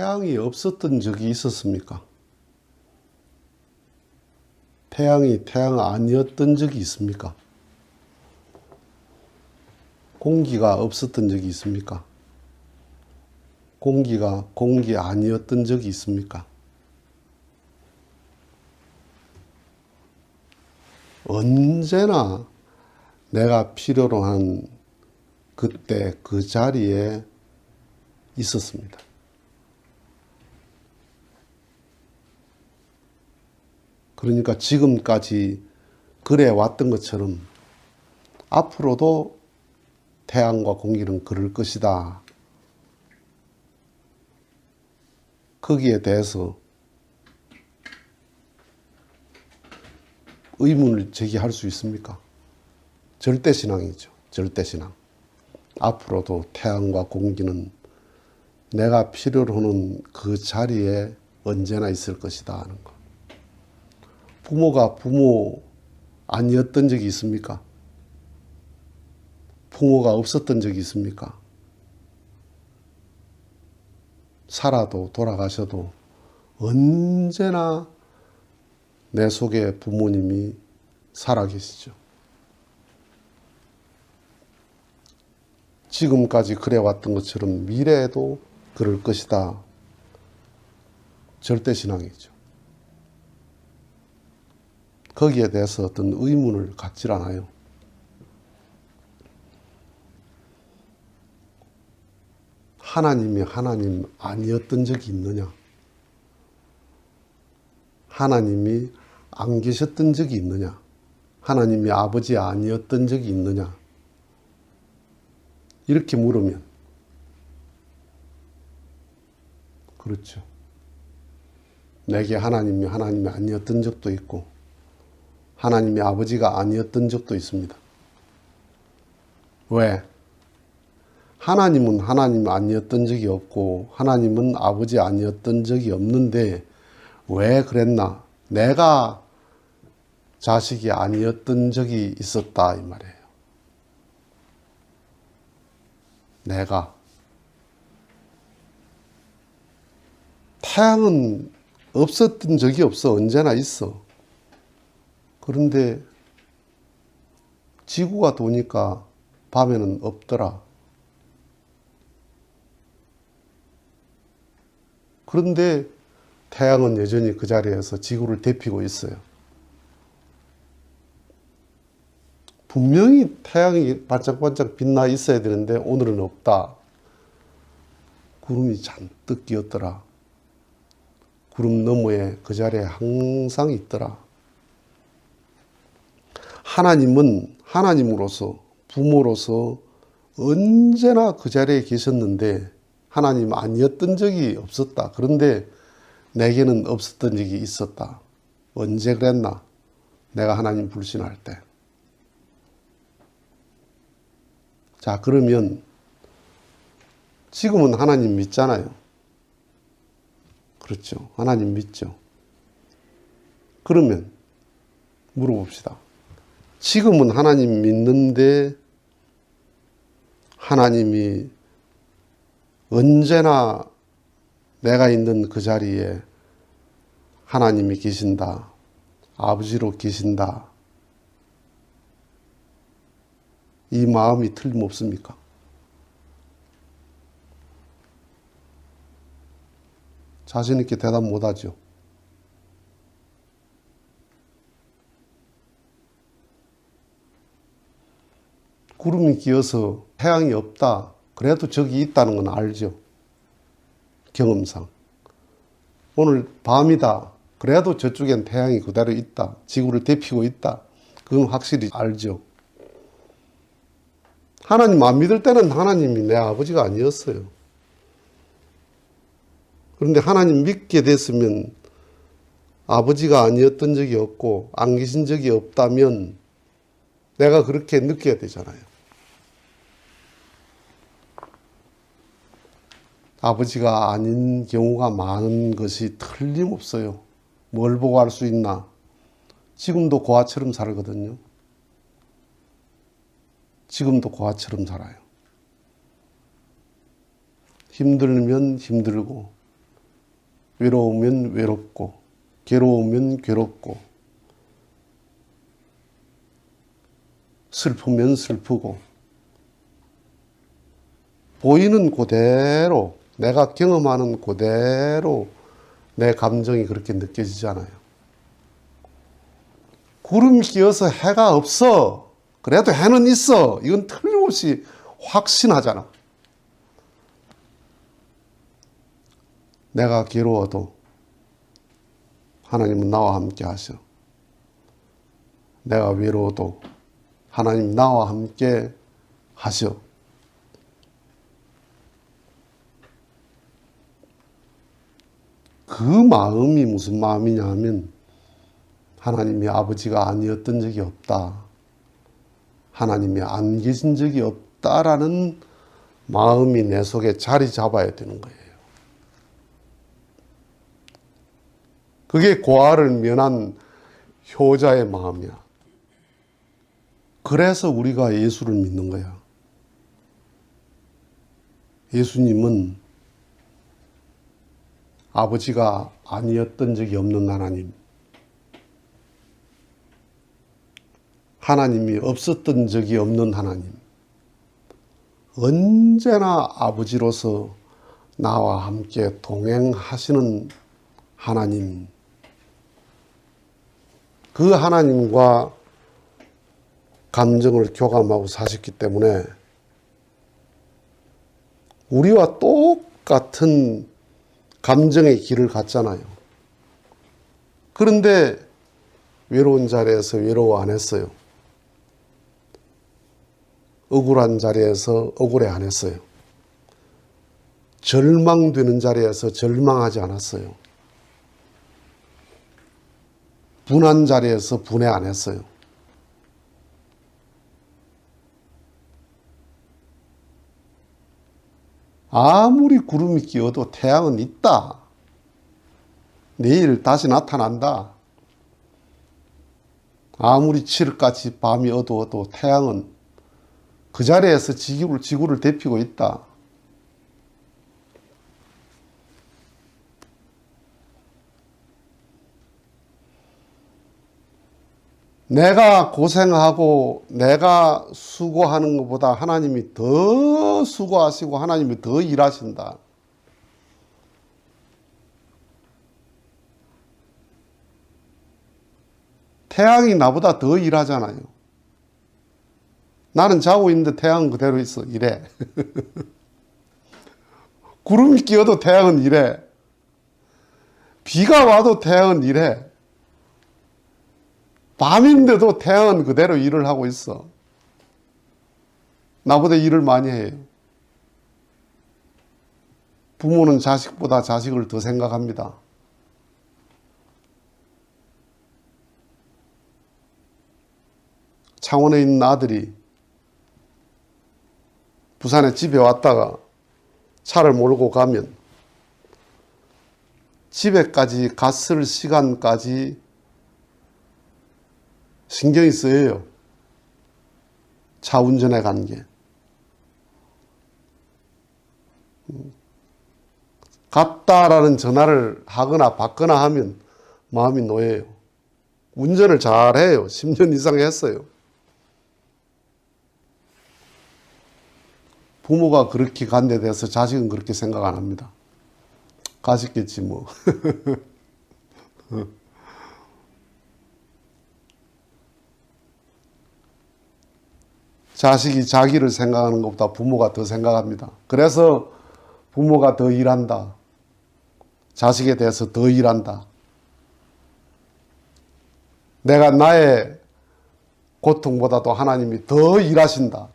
태양이 없었던 적이 있었습니까? 태양이 태양 아니었던 적이 있습니까? 공기가 없었던 적이 있습니까? 공기가 공기 아니었던 적이 있습니까? 언제나 내가 필요로 한 그때 그 자리에 있었습니다. 그러니까 지금까지 그래 왔던 것처럼 앞으로도 태양과 공기는 그럴 것이다. 거기에 대해서 의문을 제기할 수 있습니까? 절대신앙이죠. 절대신앙. 앞으로도 태양과 공기는 내가 필요로 하는 그 자리에 언제나 있을 것이다 하는 것. 부모가 부모 아니었던 적이 있습니까? 부모가 없었던 적이 있습니까? 살아도 돌아가셔도 언제나 내 속에 부모님이 살아계시죠. 지금까지 그래왔던 것처럼 미래에도 그럴 것이다. 절대신앙이죠. 거기에 대해서 어떤 의문을 갖질 않아요. 하나님이 하나님 아니었던 적이 있느냐? 하나님이 안 계셨던 적이 있느냐? 하나님이 아버지 아니었던 적이 있느냐? 이렇게 물으면 그렇죠. 내게 하나님이 아니었던 적도 있고 하나님이 아버지가 아니었던 적도 있습니다. 왜? 하나님은 하나님 아니었던 적이 없고 하나님은 아버지 아니었던 적이 없는데 왜 그랬나? 내가 자식이 아니었던 적이 있었다 이 말이에요. 내가. 태양은 없었던 적이 없어. 언제나 있어. 그런데 지구가 도니까 밤에는 없더라. 그런데 태양은 여전히 그 자리에서 지구를 데피고 있어요. 분명히 태양이 반짝반짝 빛나 있어야 되는데 오늘은 없다. 구름이 잔뜩 끼었더라. 구름 너머에 그 자리에 항상 있더라. 하나님은 하나님으로서 부모로서 언제나 그 자리에 계셨는데 하나님 아니었던 적이 없었다. 그런데 내게는 없었던 적이 있었다. 언제 그랬나? 내가 하나님 불신할 때. 자, 그러면 지금은 하나님 믿잖아요. 그렇죠. 하나님 믿죠. 그러면 물어봅시다. 지금은 하나님 믿는데 하나님이 언제나 내가 있는 그 자리에 하나님이 계신다. 아버지로 계신다. 이 마음이 틀림없습니까? 자신 있게 대답 못하죠. 구름이 끼어서 태양이 없다. 그래도 저기 있다는 건 알죠. 경험상. 오늘 밤이다. 그래도 저쪽엔 태양이 그대로 있다. 지구를 데피고 있다. 그건 확실히 알죠. 하나님 안 믿을 때는 하나님이 내 아버지가 아니었어요. 그런데 하나님 믿게 됐으면 아버지가 아니었던 적이 없고 안 계신 적이 없다면 내가 그렇게 느껴야 되잖아요. 아버지가 아닌 경우가 많은 것이 틀림없어요. 뭘 보고 알 수 있나? 지금도 고아처럼 살거든요. 지금도 고아처럼 살아요. 힘들면 힘들고 외로우면 외롭고, 괴로우면 괴롭고, 슬프면 슬프고, 보이는 그대로, 내가 경험하는 그대로 내 감정이 그렇게 느껴지잖아요. 구름이 끼어서 해가 없어. 그래도 해는 있어. 이건 틀림없이 확신하잖아. 내가 괴로워도 하나님은 나와 함께 하셔. 내가 외로워도 하나님 나와 함께 하셔. 그 마음이 무슨 마음이냐 하면 하나님이 아버지가 아니었던 적이 없다. 하나님이 안 계신 적이 없다라는 마음이 내 속에 자리 잡아야 되는 거예요. 그게 고아를 면한 효자의 마음이야. 그래서 우리가 예수를 믿는 거야. 예수님은 아버지가 아니었던 적이 없는 하나님, 하나님이 없었던 적이 없는 하나님, 언제나 아버지로서 나와 함께 동행하시는 하나님, 그 하나님과 감정을 교감하고 사셨기 때문에 우리와 똑같은 감정의 길을 갔잖아요. 그런데 외로운 자리에서 외로워 안 했어요. 억울한 자리에서 억울해 안 했어요. 절망되는 자리에서 절망하지 않았어요. 분한 자리에서 분해 안 했어요. 아무리 구름이 끼어도 태양은 있다. 내일 다시 나타난다. 아무리 칠흑같이 밤이 어두워도 태양은 그 자리에서 지구를 데피고 있다. 내가 고생하고 내가 수고하는 것보다 하나님이 더 수고하시고 하나님이 더 일하신다. 태양이 나보다 더 일하잖아요. 나는 자고 있는데 태양은 그대로 있어. 이래. 구름이 끼어도 태양은 이래. 비가 와도 태양은 이래. 밤인데도 태양은 그대로 일을 하고 있어. 나보다 일을 많이 해요. 부모는 자식보다 자식을 더 생각합니다. 창원에 있는 아들이 부산에 집에 왔다가 차를 몰고 가면 집에까지 갔을 시간까지 신경이 쓰여요. 차 운전해 간 게. 갔다라는 전화를 하거나 받거나 하면 마음이 놓여요. 운전을 잘해요. 10년 이상 했어요. 부모가 그렇게 간 데 대해서 자식은 그렇게 생각 안 합니다. 가셨겠지 뭐. 자식이 자기를 생각하는 것보다 부모가 더 생각합니다. 그래서 부모가 더 일한다. 자식에 대해서 더 일한다. 내가 나의 고통보다도 하나님이 더 일하신다.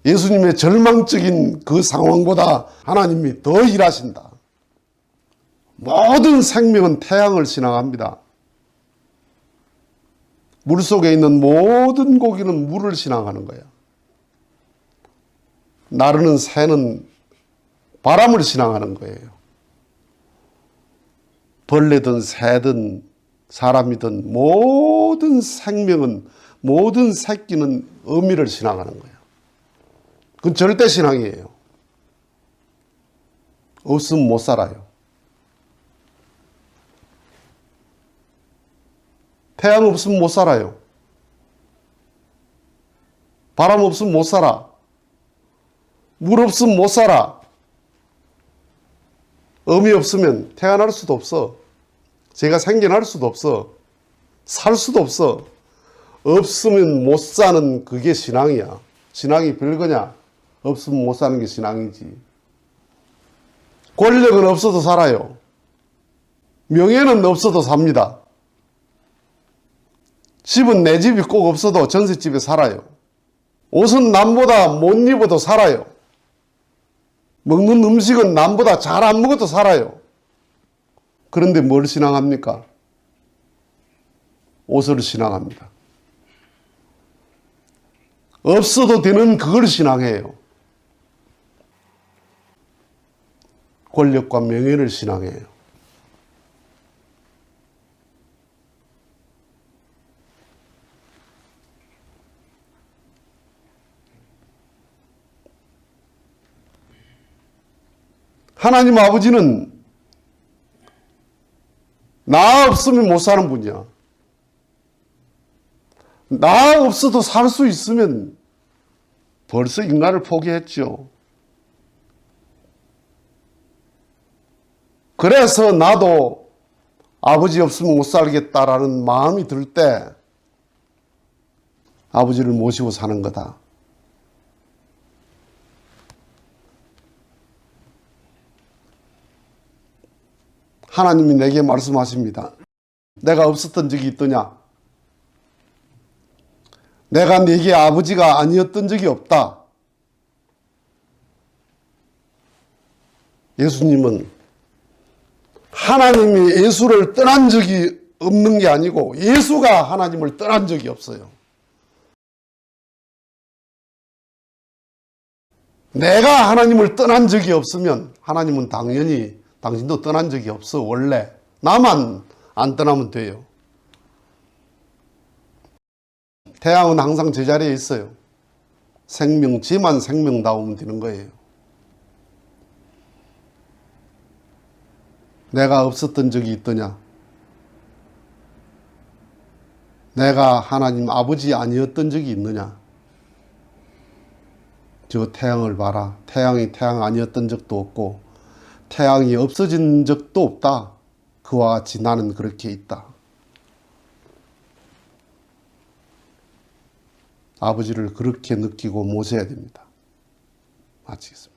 예수님의 절망적인 그 상황보다 하나님이 더 일하신다. 모든 생명은 태양을 신앙합니다. 물속에 있는 모든 고기는 물을 신앙하는 거야. 나르는 새는 바람을 신앙하는 거예요. 벌레든 새든 사람이든 모든 생명은, 모든 새끼는 어미를 신앙하는 거예요. 그건 절대 신앙이에요. 없으면 못 살아요. 태양 없으면 못 살아요. 바람 없으면 못 살아. 물 없으면 못 살아. 음이 없으면 태어날 수도 없어. 제가 생겨날 수도 없어. 살 수도 없어. 없으면 못 사는 그게 신앙이야. 신앙이 별거냐? 없으면 못 사는 게 신앙이지. 권력은 없어도 살아요. 명예는 없어도 삽니다. 집은 내 집이 꼭 없어도 전셋집에 살아요. 옷은 남보다 못 입어도 살아요. 먹는 음식은 남보다 잘 안 먹어도 살아요. 그런데 뭘 신앙합니까? 옷을 신앙합니다. 없어도 되는 그걸 신앙해요. 권력과 명예를 신앙해요. 하나님 아버지는 나 없으면 못 사는 분이야. 나 없어도 살 수 있으면 벌써 인간을 포기했죠. 그래서 나도 아버지 없으면 못 살겠다라는 마음이 들 때 아버지를 모시고 사는 거다. 하나님이 내게 말씀하십니다. 내가 없었던 적이 있더냐? 내가 네게 아버지가 아니었던 적이 없다. 예수님은 하나님이 예수를 떠난 적이 없는 게 아니고 예수가 하나님을 떠난 적이 없어요. 내가 하나님을 떠난 적이 없으면 하나님은 당연히 당신도 떠난 적이 없어. 원래 나만 안 떠나면 돼요. 태양은 항상 제자리에 있어요. 생명지만 생명다우면 되는 거예요. 내가 없었던 적이 있더냐? 내가 하나님 아버지 아니었던 적이 있느냐? 저 태양을 봐라. 태양이 태양 아니었던 적도 없고 태양이 없어진 적도 없다. 그와 같이 나는 그렇게 있다. 아버지를 그렇게 느끼고 모셔야 됩니다. 마치겠습니다.